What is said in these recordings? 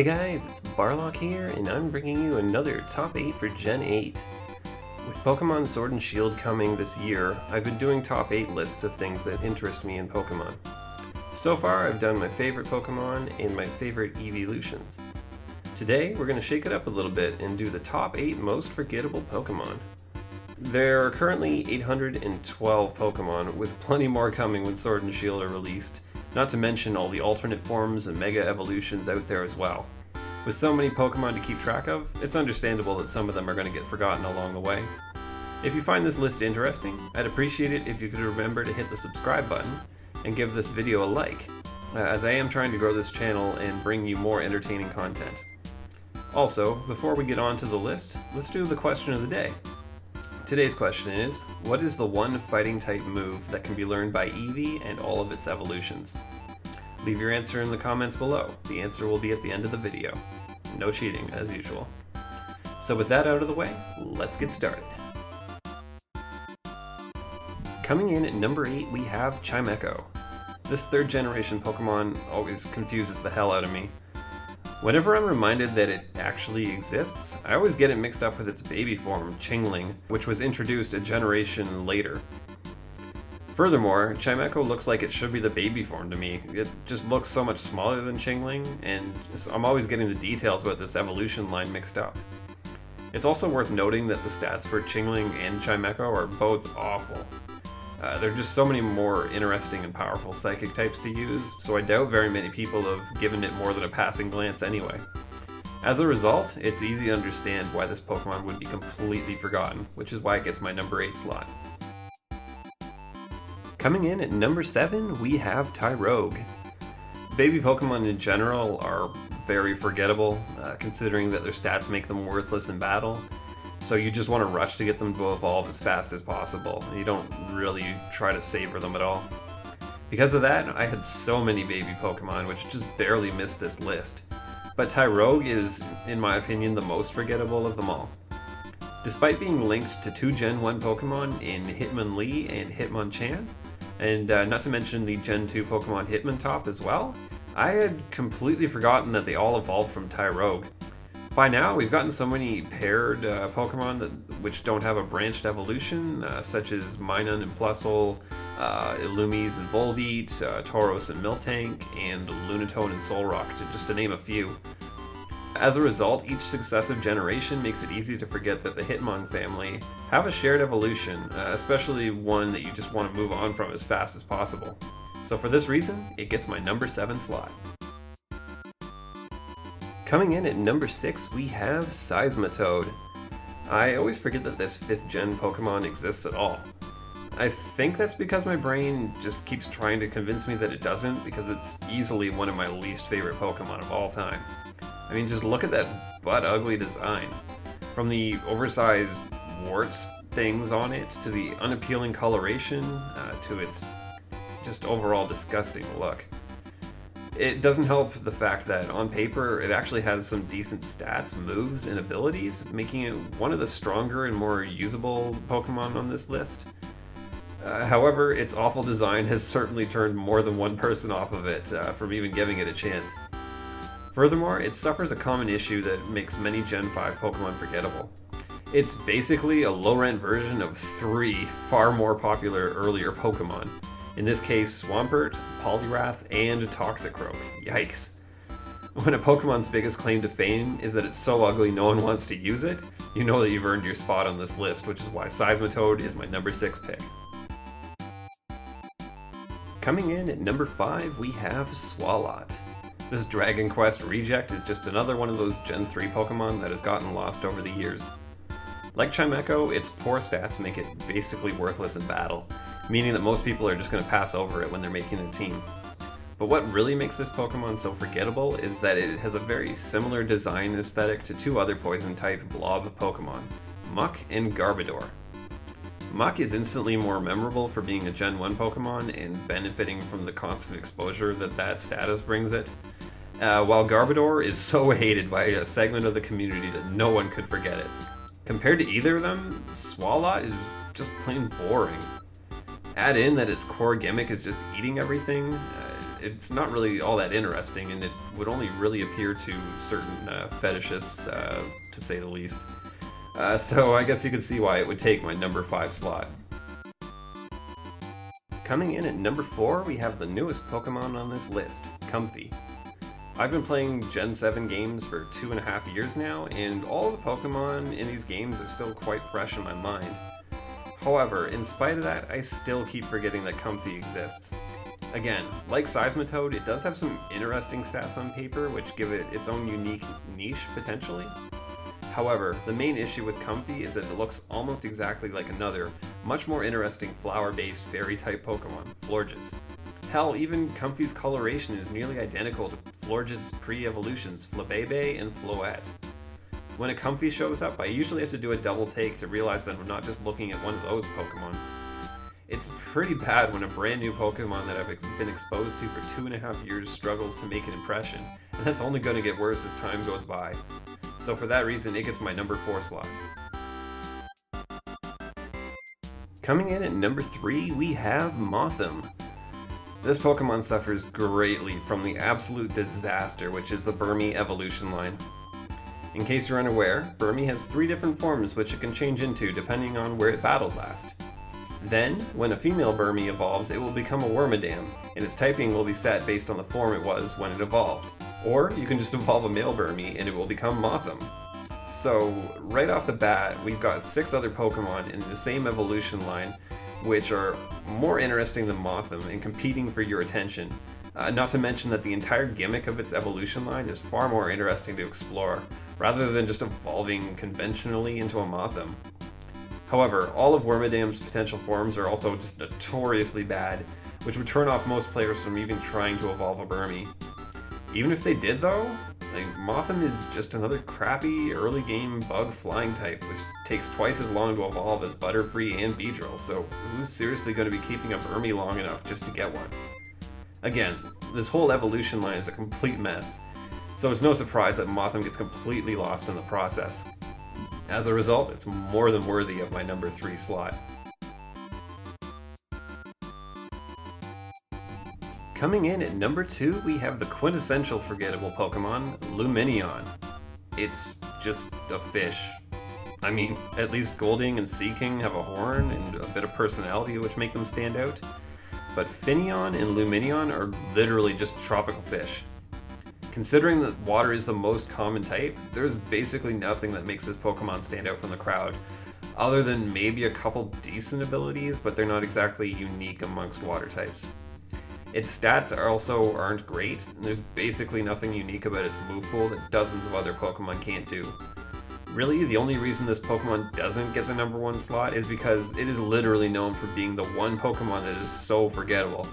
Hey guys, it's Barlock here, and I'm bringing you another Top 8 for Gen 8. With Pokemon Sword and Shield coming this year, I've been doing Top 8 lists of things that interest me in Pokemon. So far, I've done my favorite Pokemon and my favorite evolutions. Today, we're going to shake it up a little bit and do the Top 8 most forgettable Pokemon. There are currently 812 Pokemon, with plenty more coming when Sword and Shield are released, not to mention all the alternate forms and mega evolutions out there as well. With so many Pokemon to keep track of, it's understandable that some of them are going to get forgotten along the way. If you find this list interesting, I'd appreciate it if you could remember to hit the subscribe button and give this video a like, as I am trying to grow this channel and bring you more entertaining content. Also, before we get on to the list, let's do the question of the day. Today's question is, what is the one fighting type move that can be learned by Eevee and all of its evolutions? Leave your answer in the comments below. The answer will be at the end of the video. No cheating, as usual. So with that out of the way, let's get started. Coming in at number 8, we have Chimecho. This third generation Pokemon always confuses the hell out of me. Whenever I'm reminded that it actually exists, I always get it mixed up with its baby form, Chingling, which was introduced a generation later. Furthermore, Chimecho looks like it should be the baby form to me. It just looks so much smaller than Chingling, and I'm always getting the details about this evolution line mixed up. It's also worth noting that the stats for Chingling and Chimecho are both awful. There are just so many more interesting and powerful psychic types to use, so I doubt very many people have given it more than a passing glance anyway. As a result, it's easy to understand why this Pokemon would be completely forgotten, which is why it gets my number 8 slot. Coming in at number 7, we have Tyrogue. Baby Pokemon in general are very forgettable, considering that their stats make them worthless in battle. So you just want to rush to get them to evolve as fast as possible. You don't really try to savor them at all. Because of that, I had so many baby Pokemon which just barely missed this list. But Tyrogue is, in my opinion, the most forgettable of them all. Despite being linked to 2 Gen 1 Pokemon in Hitmonlee and Hitmonchan, and not to mention the Gen 2 Pokemon Hitmontop as well, I had completely forgotten that they all evolved from Tyrogue. By now, we've gotten so many paired Pokemon which don't have a branched evolution, such as Minun and Plusle, Illumise and Volbeat, Tauros and Miltank, and Lunatone and Solrock, just to name a few. As a result, each successive generation makes it easy to forget that the Hitmon family have a shared evolution, especially one that you just want to move on from as fast as possible. So for this reason, it gets my number 7 slot. Coming in at number 6, we have Seismitoad. I always forget that this 5th gen Pokemon exists at all. I think that's because my brain just keeps trying to convince me that it doesn't, because it's easily one of my least favorite Pokemon of all time. I mean, just look at that butt-ugly design. From the oversized warts things on it, to the unappealing coloration, to its just overall disgusting look. It doesn't help the fact that on paper it actually has some decent stats, moves, and abilities, making it one of the stronger and more usable Pokemon on this list. However, its awful design has certainly turned more than one person off of it from even giving it a chance. Furthermore, it suffers a common issue that makes many Gen 5 Pokemon forgettable. It's basically a low-rent version of 3 far more popular earlier Pokemon. In this case, Swampert, Poliwrath, and Toxicroak. Yikes. When a Pokemon's biggest claim to fame is that it's so ugly no one wants to use it, you know that you've earned your spot on this list, which is why Seismitoad is my number 6 pick. Coming in at number 5, we have Swalot. This Dragon Quest reject is just another one of those Gen 3 Pokemon that has gotten lost over the years. Like Chimecho, its poor stats make it basically worthless in battle, meaning that most people are just going to pass over it when they're making a team. But what really makes this Pokemon so forgettable is that it has a very similar design aesthetic to 2 other poison-type blob Pokemon, Muk and Garbodor. Muk is instantly more memorable for being a Gen 1 Pokemon and benefiting from the constant exposure that status brings it, while Garbodor is so hated by a segment of the community that no one could forget it. Compared to either of them, Swalot is just plain boring. Add in that its core gimmick is just eating everything, it's not really all that interesting, and it would only really appear to certain fetishists, to say the least. So I guess you can see why it would take my number 5 slot. Coming in at number 4, we have the newest Pokemon on this list, Comfey. I've been playing Gen 7 games for 2.5 years now, and all the Pokemon in these games are still quite fresh in my mind. However, in spite of that, I still keep forgetting that Comfey exists. Again, like Seismitoad, it does have some interesting stats on paper, which give it its own unique niche, potentially. However, the main issue with Comfey is that it looks almost exactly like another, much more interesting flower-based fairy-type Pokemon, Florges. Hell, even Comfey's coloration is nearly identical to Florges' pre-evolutions, Flabebe and Floette. When a Comfey shows up, I usually have to do a double take to realize that I'm not just looking at one of those Pokemon. It's pretty bad when a brand new Pokemon that I've been exposed to for 2.5 years struggles to make an impression, and that's only going to get worse as time goes by. So for that reason, it gets my number 4 slot. Coming in at number 3, we have Mauth. This Pokemon suffers greatly from the absolute disaster, which is the Burmy evolution line. In case you're unaware, Burmy has 3 different forms which it can change into depending on where it battled last. Then, when a female Burmy evolves, it will become a Wormadam, and its typing will be set based on the form it was when it evolved. Or you can just evolve a male Burmy and it will become Mauth. So, right off the bat, we've got 6 other Pokemon in the same evolution line, which are more interesting than Mauth and competing for your attention. Not to mention that the entire gimmick of its evolution line is far more interesting to explore, rather than just evolving conventionally into a Mauth. However, all of Wormadam's potential forms are also just notoriously bad, which would turn off most players from even trying to evolve a Burmy. Even if they did though, Mauth is just another crappy early game bug flying type, which takes twice as long to evolve as Butterfree and Beedrill, so who's seriously going to be keeping a Burmy long enough just to get one? Again, this whole evolution line is a complete mess, so it's no surprise that Mauth gets completely lost in the process. As a result, it's more than worthy of my number 3 slot. Coming in at number 2, we have the quintessential forgettable Pokemon, Louminion. It's just a fish. I mean, at least Golding and Seaking have a horn and a bit of personality which make them stand out. But Finneon and Louminion are literally just tropical fish. Considering that water is the most common type, there's basically nothing that makes this Pokemon stand out from the crowd, other than maybe a couple decent abilities, but they're not exactly unique amongst water types. Its stats also aren't great, and there's basically nothing unique about its move pool that dozens of other Pokemon can't do. Really, the only reason this Pokemon doesn't get the number 1 slot is because it is literally known for being the one Pokemon that is so forgettable.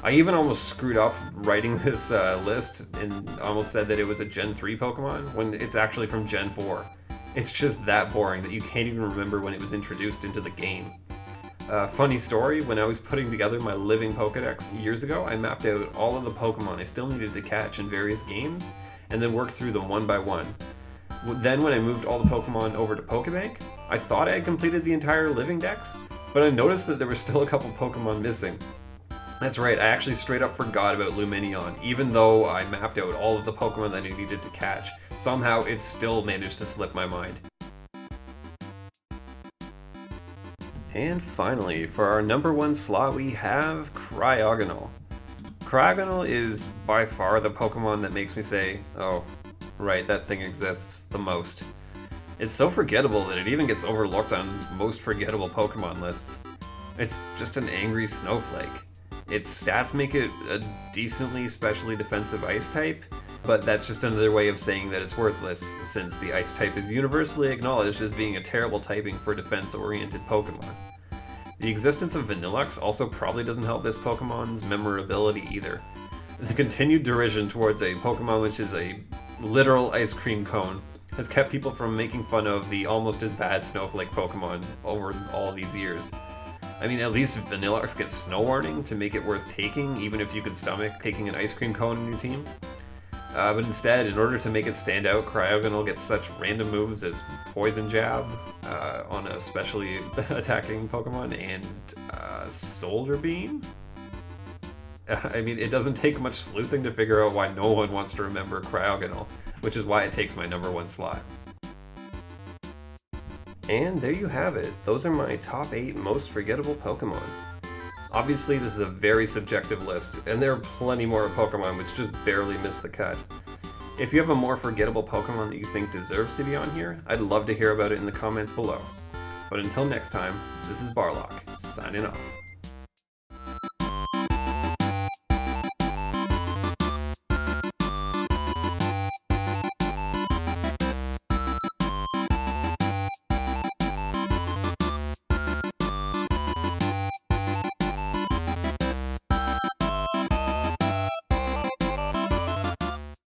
I even almost screwed up writing this list and almost said that it was a Gen 3 Pokemon when it's actually from Gen 4. It's just that boring that you can't even remember when it was introduced into the game. Funny story, when I was putting together my living Pokedex years ago, I mapped out all of the Pokemon I still needed to catch in various games, and then worked through them one by one. Then when I moved all the Pokemon over to Pokebank, I thought I had completed the entire living dex, but I noticed that there were still a couple Pokemon missing. That's right, I actually straight up forgot about Louminion, even though I mapped out all of the Pokemon that I needed to catch. Somehow it still managed to slip my mind. And finally, for our number 1 slot, we have Cryagonal. Cryagonal is by far the Pokemon that makes me say, oh, right, that thing exists the most. It's so forgettable that it even gets overlooked on most forgettable Pokemon lists. It's just an angry snowflake. Its stats make it a decently specially defensive ice type, but that's just another way of saying that it's worthless, since the ice type is universally acknowledged as being a terrible typing for defense-oriented Pokemon. The existence of Vanillux also probably doesn't help this Pokemon's memorability either. The continued derision towards a Pokemon which is a literal ice cream cone has kept people from making fun of the almost as bad Snowflake Pokemon over all these years. I mean, at least Vanillux gets Snow Warning to make it worth taking, even if you could stomach taking an ice cream cone in your team. But instead, in order to make it stand out, Cryagonal gets such random moves as Poison Jab on a specially attacking Pokemon, and Solar Beam? I mean, it doesn't take much sleuthing to figure out why no one wants to remember Cryagonal, which is why it takes my #1 slot. And there you have it. Those are my top 8 most forgettable Pokemon. Obviously, this is a very subjective list, and there are plenty more Pokemon which just barely missed the cut. If you have a more forgettable Pokemon that you think deserves to be on here, I'd love to hear about it in the comments below. But until next time, this is Barlock, signing off.